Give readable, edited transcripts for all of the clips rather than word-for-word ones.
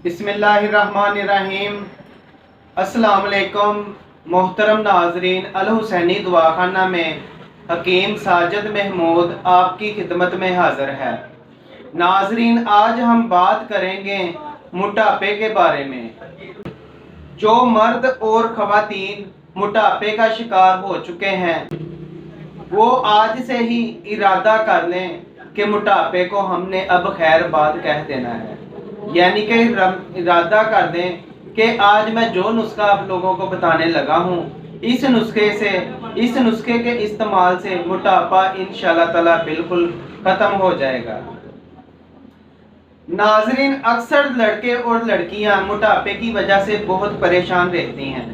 बिस्मिल्लाहिर्रहमानिर्रहीम। अस्सलाम वालेकुम मोहतरम नाजरीन, अल हुसैनी दवाखाना में हकीम साजिद महमूद आपकी खिदमत में हाज़िर है। नाजरीन, आज हम बात करेंगे मोटापे के बारे में। जो मर्द और ख़वातीन मोटापे का शिकार हो चुके हैं वो आज से ही इरादा कर लें कि मोटापे को हमने अब खैर बात कह देना है। यानी कि इरादा कर दें कि आज मैं जो नुस्खा आप लोगों को बताने लगा हूँ, इस नुस्खे के इस्तेमाल से मोटापा इंशाअल्लाह ताला बिल्कुल ख़त्म हो जाएगा। नाजरीन, अक्सर लड़के और लड़कियां मोटापे की वजह से बहुत परेशान रहती हैं।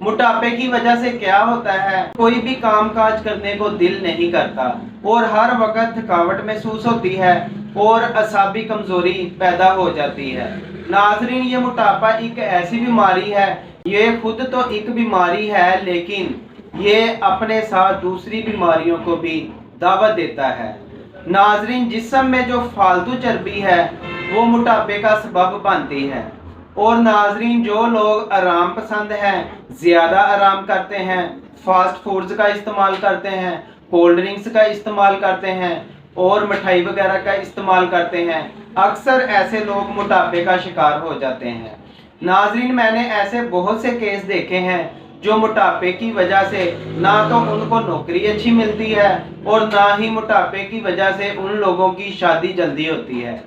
मोटापे की वजह से क्या होता है, कोई भी काम काज करने को दिल नहीं करता और हर वक्त थकावट महसूस होती है और असाबी कमजोरी पैदा हो जाती है। नाजरीन, ये मोटापा एक ऐसी बीमारी है, ये खुद तो एक बीमारी है लेकिन ये अपने साथ दूसरी बीमारियों को भी दावत देता है। नाजरीन, जिस्म में जो फालतू चर्बी है वो मोटापे का सबब बनती है। और नाजरीन, जो लोग आराम पसंद हैं, ज़्यादा आराम करते हैं, फास्ट फूड्स का इस्तेमाल करते हैं, कोल्ड ड्रिंक्स का इस्तेमाल करते हैं और मिठाई वगैरह का इस्तेमाल करते हैं, अक्सर ऐसे लोग मोटापे का शिकार हो जाते हैं। नाजरीन, मैंने ऐसे बहुत से केस देखे हैं जो मोटापे की वजह से ना तो उनको नौकरी अच्छी मिलती है और ना ही मोटापे की वजह से उन लोगों की शादी जल्दी होती है।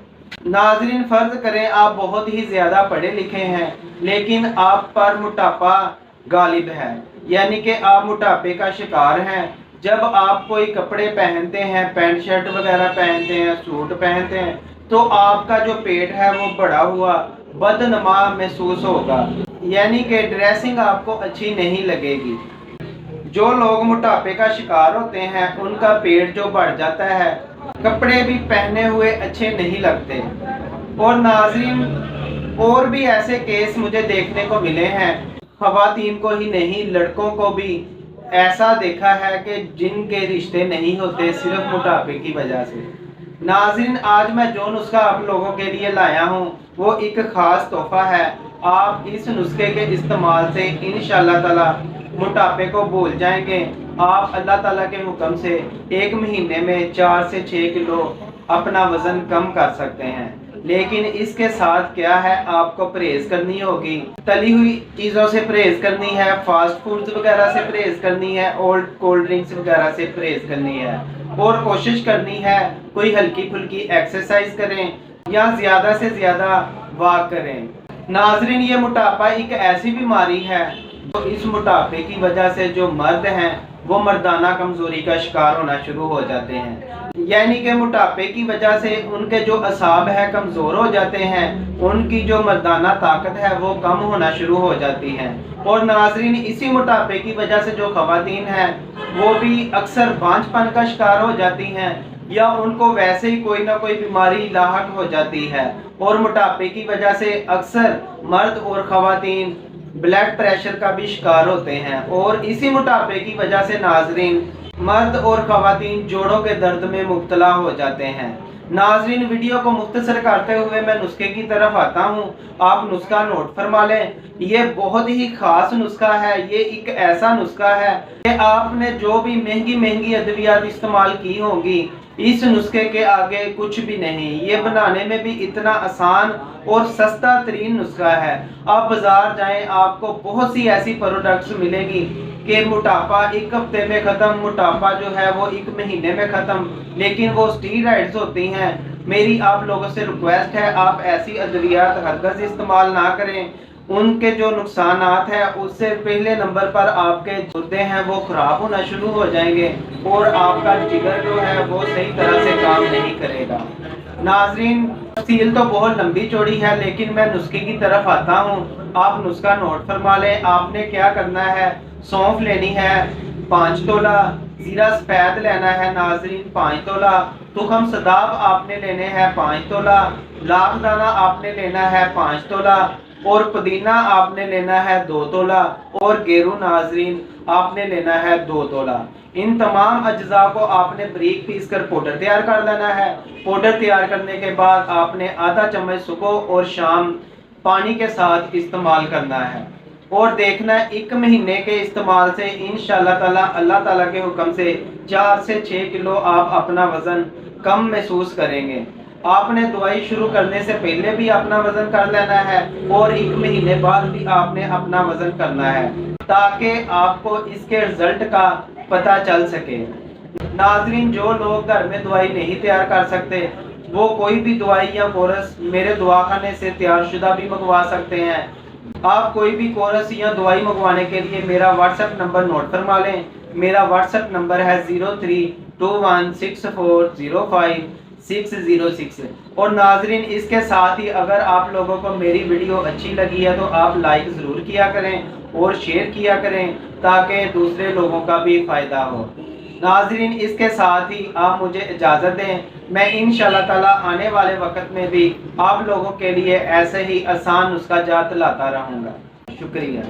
नाजरीन, फर्ज करें आप बहुत ही ज़्यादा पढ़े लिखे हैं लेकिन आप पर मोटापा गालिब है, यानी कि आप मोटापे का शिकार हैं। जब आप कोई कपड़े पहनते हैं, पैंट शर्ट वगैरह पहनते हैं, सूट पहनते हैं, तो आपका जो पेट है वो बढ़ा हुआ बदनमा महसूस होगा, यानी कि ड्रेसिंग आपको अच्छी नहीं लगेगी। जो लोग मोटापे का शिकार होते हैं उनका पेट जो बढ़ जाता है, कपड़े भी पहने हुए अच्छे नहीं लगते। और नाजरीन, और भी ऐसे केस मुझे देखने को मिले हैं, ख़वातीन को ही नहीं लड़कों को भी ऐसा देखा है कि जिनके रिश्ते नहीं होते सिर्फ मोटापे की वजह से। नाज़रीन, आज मैं जो नुस्खा आप लोगों के लिए लाया हूँ वो एक ख़ास तोहफा है। आप इस नुस्खे के इस्तेमाल से इंशाअल्लाह ताला मोटापे को भूल जाएंगे। आप अल्लाह ताला के हुक्म से एक महीने में 4 से 6 किलो अपना वज़न कम कर सकते हैं। लेकिन इसके साथ क्या है, आपको परहेज़ करनी होगी, तली हुई चीज़ों से परहेज़ करनी है, फास्ट फूड्स वगैरह से परहेज़ करनी है और कोल्ड ड्रिंक्स वगैरह से परहेज़ करनी है। और कोशिश करनी है कोई हल्की फुल्की एक्सरसाइज करें या ज़्यादा से ज़्यादा वॉक करें। नाजरीन, ये मोटापा एक ऐसी बीमारी है तो इस मोटापे की वजह से जो मर्द हैं वो मर्दाना कमज़ोरी का शिकार होना शुरू हो जाते हैं, यानी कि मोटापे की वजह से उनके जो असाब है कमज़ोर हो जाते हैं, उनकी जो मर्दाना ताकत है वो कम होना शुरू हो जाती है। और नाजरीन, इसी मोटापे की वजह से जो ख़वातीन हैं वो भी अक्सर बांझपन का शिकार हो जाती हैं या उनको वैसे ही कोई ना कोई बीमारी लाहक हो जाती है। और मोटापे की वजह से अक्सर मर्द और ख़वातीन ब्लड प्रेशर का भी शिकार होते हैं। और इसी मोटापे की वजह से नाजरीन, मर्द और ख़वातीन जोड़ों के दर्द में मुब्तला हो जाते हैं। नाजरीन, वीडियो को मुख्तसर करते हुए मैं नुस्खे की तरफ आता हूँ। आप नुस्खा नोट फरमा लें। ये बहुत ही ख़ास नुस्खा है। ये एक ऐसा नुस्खा है कि आपने जो भी महंगी महंगी अद्वियात इस्तेमाल की होंगी, इस नुस्खे के आगे कुछ भी नहीं। ये बनाने में भी इतना आसान और सस्ता तरीन नुस्खा है। आप बाज़ार जाएं, आपको बहुत सी ऐसी प्रोडक्ट्स मिलेगी कि मोटापा एक हफ्ते में ख़त्म, मोटापा जो है वो एक महीने में ख़त्म, लेकिन वो स्टीरॉइड्स होती हैं। मेरी आप लोगों से रिक्वेस्ट है, आप ऐसी अद्वियात हरगिज़ इस्तेमाल ना करें। उनके जो नुकसानात हैं उससे पहले नंबर पर आपके गुर्दे हैं वो ख़राब होना शुरू हो जाएंगे और आपका जिगर जो है वो सही तरह से काम नहीं करेगा। नाजरीन, तफसील तो बहुत लंबी चौड़ी है लेकिन मैं नुस्खे की तरफ आता हूँ। आप नुस्खा नोट फरमा लें। आपने क्या करना है, सौंफ लेनी है 5 तोला, ज़ीरा सफ़ेद लेना है नाजरीन 5 तोला, तुखम सदाब आपने लेने हैं 5 तोला, लाख दाना आपने लेना है 5 तोला और पुदीना आपने लेना है 2 तोला और गेरू नाजरीन आपने लेना है 2 तोला। इन तमाम अज्जा को आपने बारीक पीस कर पाउडर तैयार कर लेना है। पाउडर तैयार करने के बाद आपने आधा चम्मच सुबह और शाम پانی کے ساتھ استعمال کرنا ہے، اور دیکھنا ہے 1 مہینے کے استعمال سے انشاءاللہ تعالی اللہ تعالیٰ کے حکم سے 4 سے 6 کلو آپ اپنا وزن کم محسوس کریں گے۔ آپ نے دوائی شروع کرنے سے پہلے بھی اپنا وزن کر لینا ہے، اور 1 مہینے بعد بھی آپ نے اپنا وزن کرنا ہے، تاکہ آپ کو اس کے رزلٹ کا پتہ چل سکے۔ ناظرین، جو لوگ گھر میں دوائی نہیں تیار کر سکتے وہ کوئی بھی دوائی یا کورس میرے دواخانے سے تیار شدہ بھی منگوا سکتے ہیں۔ آپ کوئی بھی کورس یا دوائی منگوانے کے لیے میرا واٹس ایپ نمبر نوٹ فرما لیں۔ میرا واٹس ایپ نمبر ہے 032164050606۔ اور ناظرین، اس کے ساتھ ہی اگر آپ لوگوں کو میری ویڈیو اچھی لگی ہے تو آپ لائک ضرور کیا کریں اور شیئر کیا کریں، تاکہ دوسرے لوگوں کا بھی فائدہ ہو۔ ناظرین، اس کے ساتھ ہی آپ مجھے اجازت دیں، میں انشاءاللہ تعالی آنے والے وقت میں بھی آپ لوگوں کے لیے ایسے ہی آسان نسخہ جات لاتا رہوں گا۔ شکریہ۔